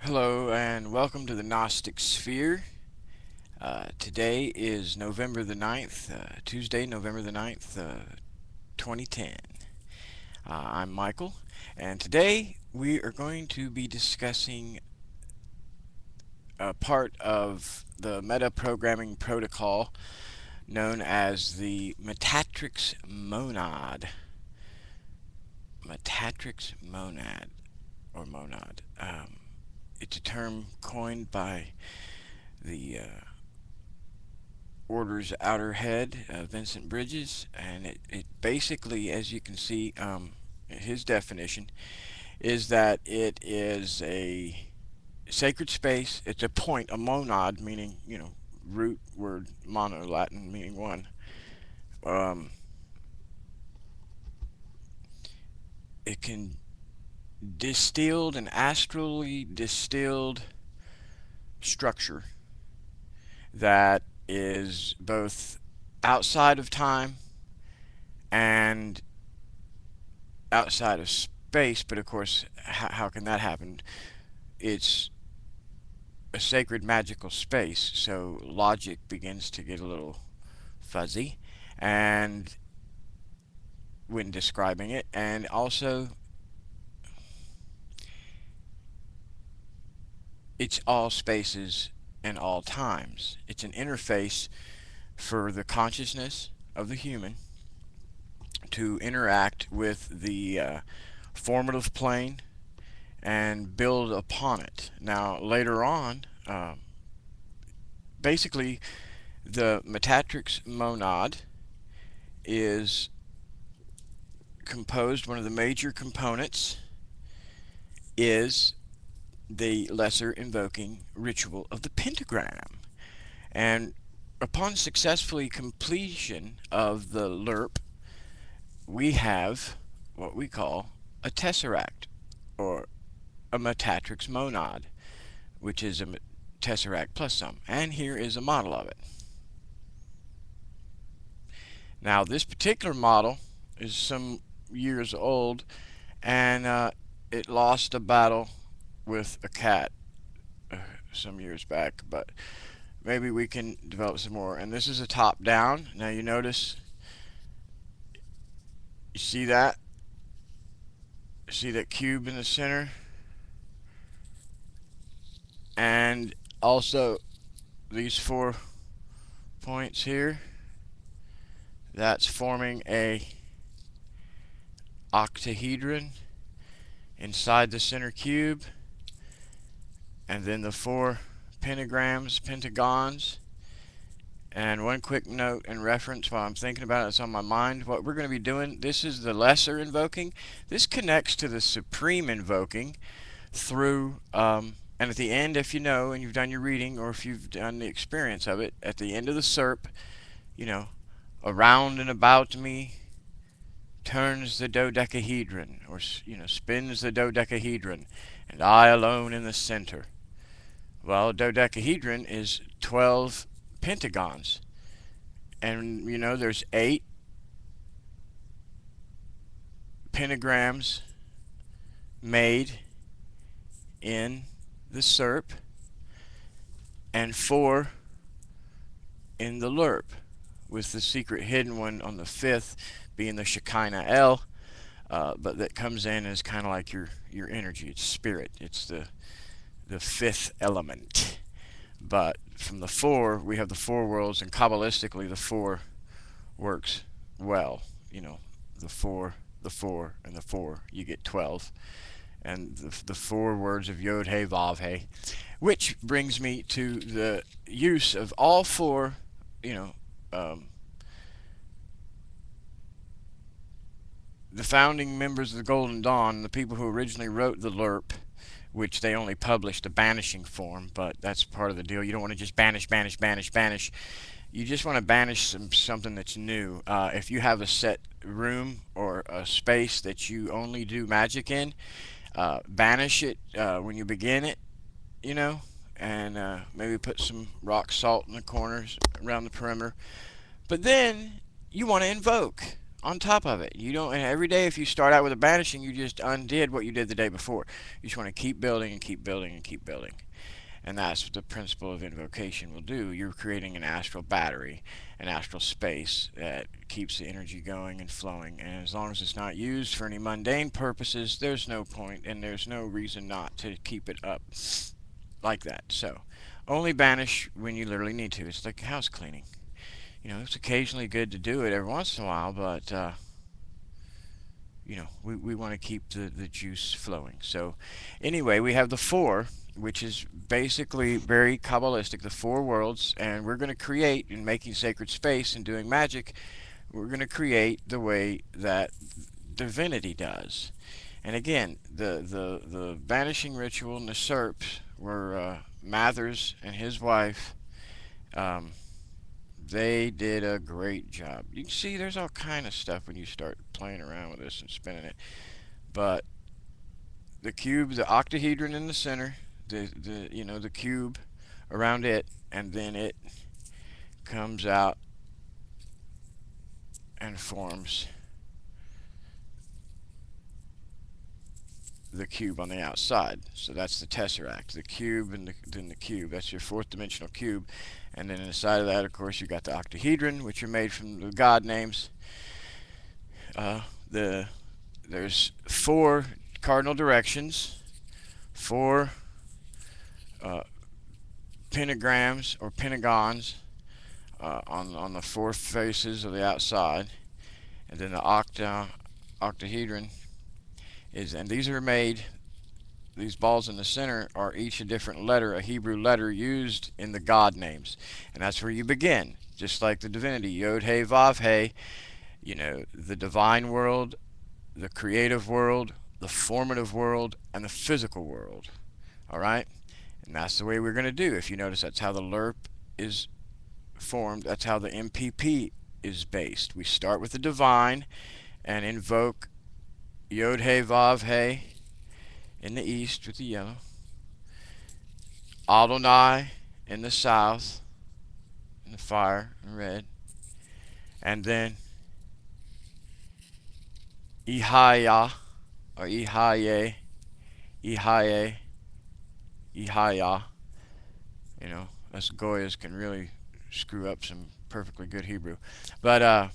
Hello and welcome to the Gnostic Sphere. Today is November the 9th, Tuesday, November the 9th, 2010. I'm Michael, and today we are going to be discussing a part of the meta-programming protocol known as the Metaxic monad. Metaxic monad, or monad. It's a term coined by the Order's outer head, Vincent Bridges, and it basically, as you can see, his definition is that it is a sacred space. It's a point, a monad, meaning, root word mono, Latin, meaning one. Um, it can distilled and astrally distilled structure that is both outside of time and outside of space, but of course, how can that happen? It's a sacred magical space, so logic begins to get a little fuzzy and when describing it, and also it's all spaces and all times. It's an interface for the consciousness of the human to interact with the formative plane and build upon it. Now, later on, basically, the Metaxic monad is composed, one of the major components is the lesser invoking ritual of the Pentagram. And upon successfully completion of the LERP, we have what we call a tesseract, or a Metaxic monad, which is a tesseract plus some. And here is a model of it. Now, this particular model is some years old, and it lost a battle with a cat some years back, but maybe we can develop some more. And this is a top down. Now you notice, you see that? See that cube in the center? And also these 4 points here, that's forming a octahedron inside the center cube, and then the 4 pentagrams, pentagons. And one quick note and reference while I'm thinking about it, it's on my mind. What we're going to be doing, this is the lesser invoking. This connects to the supreme invoking through, and at the end, if you know and you've done your reading, or if you've done the experience of it, at the end of the SERP, around and about me turns the dodecahedron, or spins the dodecahedron, and I alone in the center. Well, dodecahedron is 12 pentagons, and there's 8 pentagrams made in the SERP and 4 in the LERP, with the secret hidden one on the 5th being the Shekinah El, but that comes in as kind of like your energy. It's spirit. It's the 5th element. But from the 4, we have the 4 worlds, and Kabbalistically the 4 works well. The 4, the 4, and the 4. You get 12. And the 4 words of Yod He Vav He. Which brings me to the use of all 4, the founding members of the Golden Dawn, the people who originally wrote the LERP, which they only published a banishing form, but that's part of the deal. You don't want to just banish, banish, banish, banish. You just want to banish something that's new. If you have a set room or a space that you only do magic in, banish it when you begin it, and maybe put some rock salt in the corners around the perimeter. But then you want to invoke. on top of it. You don't, and every day if you start out with a banishing, you just undid what you did the day before. You just want to keep building and keep building and keep building. And that's what the principle of invocation will do. You're creating an astral battery, an astral space that keeps the energy going and flowing. And as long as it's not used for any mundane purposes, there's no point and there's no reason not to keep it up like that. So only banish when you literally need to. It's like house cleaning. You know, it's occasionally good to do it every once in a while, but you know, we want to keep the juice flowing. So anyway, we have the four, which is basically very Kabbalistic, the four worlds, and we're going to create, in making sacred space and doing magic, we're going to create the way that divinity does. And again, the banishing ritual and the SERPs were Mathers and his wife. They did a great job. You can see there's all kind of stuff when you start playing around with this and spinning it. But the cube, the octahedron in the center, the cube around it, and then it comes out and forms the cube on the outside. So that's the tesseract, the cube, and then the cube. That's your fourth dimensional cube. And then inside of that, of course, you got the octahedron, which are made from the god names. There's four cardinal directions, four pentagrams or pentagons on the four faces of the outside, and then the octahedron is, and these are made. These balls in the center are each a different letter, a Hebrew letter used in the God names. And that's where you begin, just like the divinity. Yod, He, Vav, He, you know, the divine world, the creative world, the formative world, and the physical world. All right? And that's the way we're going to do. If you notice, that's how the LERP is formed. That's how the MPP is based. We start with the divine and invoke Yod, He, Vav, He, in the east with the yellow, Adonai in the south, in the fire in red, and then Ihaya, or Ihaye, Ihaye, Ihaya. You know, us Goyas can really screw up some perfectly good Hebrew. But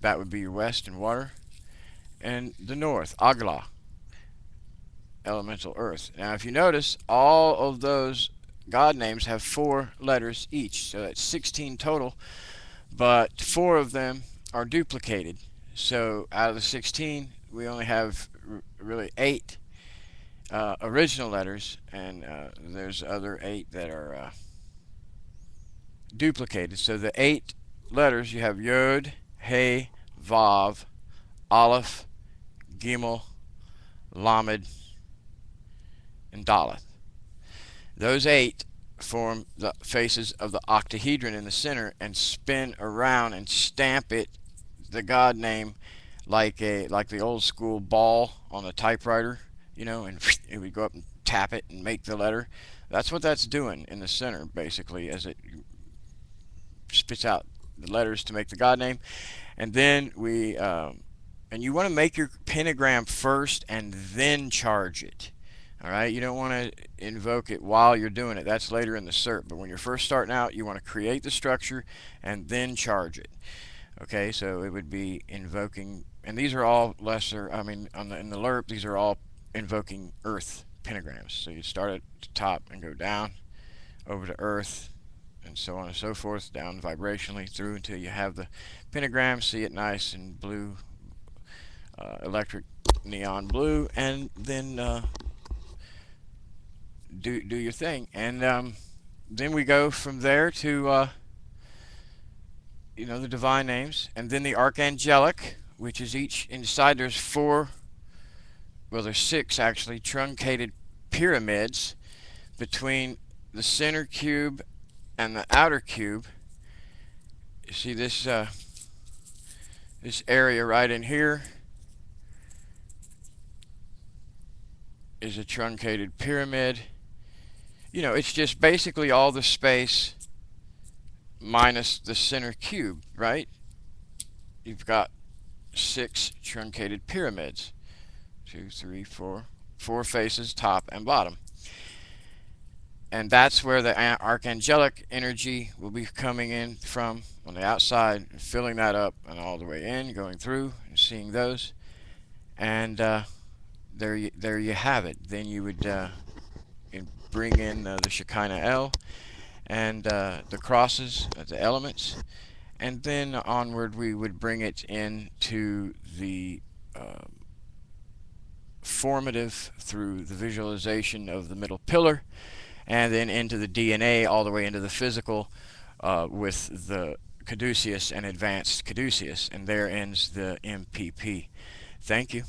that would be your west and water. And the north, Agla, elemental earth. Now if you notice, all of those God names have four letters each, so that's 16 total, but four of them are duplicated. So out of the 16, we only have really 8 original letters, and there's other 8 that are duplicated. So the 8 letters, you have Yod, He, Vav, Aleph, Gimel, Lamed, and Daleth. Those 8 form the faces of the octahedron in the center and spin around and stamp it, the God name, like the old school ball on a typewriter, you know, and it would go up and tap it and make the letter. That's what that's doing in the center, basically, as it spits out the letters to make the God name. And then and you want to make your pentagram first and then charge it. All right, you don't want to invoke it while you're doing it. That's later in the SERP. But when you're first starting out, you want to create the structure and then charge it. Okay, so it would be invoking, and these are all lesser. I mean, in the LERP, these are all invoking Earth pentagrams. So you start at the top and go down over to Earth, and so on and so forth, down vibrationally through until you have the pentagram. See it nice and blue, electric neon blue, and then do your thing. And then we go from there to you know, the divine names, and then the archangelic, which is each inside. There's 4, well, there's 6 actually, truncated pyramids between the center cube and the outer cube. You see this this area right in here is a truncated pyramid. You know, it's just basically all the space minus the center cube, right? you've got 6 truncated pyramids. 2, 3, 4. 4 faces, top and bottom. And that's where the archangelic energy will be coming in from on the outside, filling that up and all the way in, going through and seeing those. And there you have it. Then you would bring in the Shekinah El and the crosses, the elements, and then onward we would bring it into the formative through the visualization of the middle pillar, and then into the DNA all the way into the physical with the caduceus and advanced caduceus, and there ends the MPP. Thank you.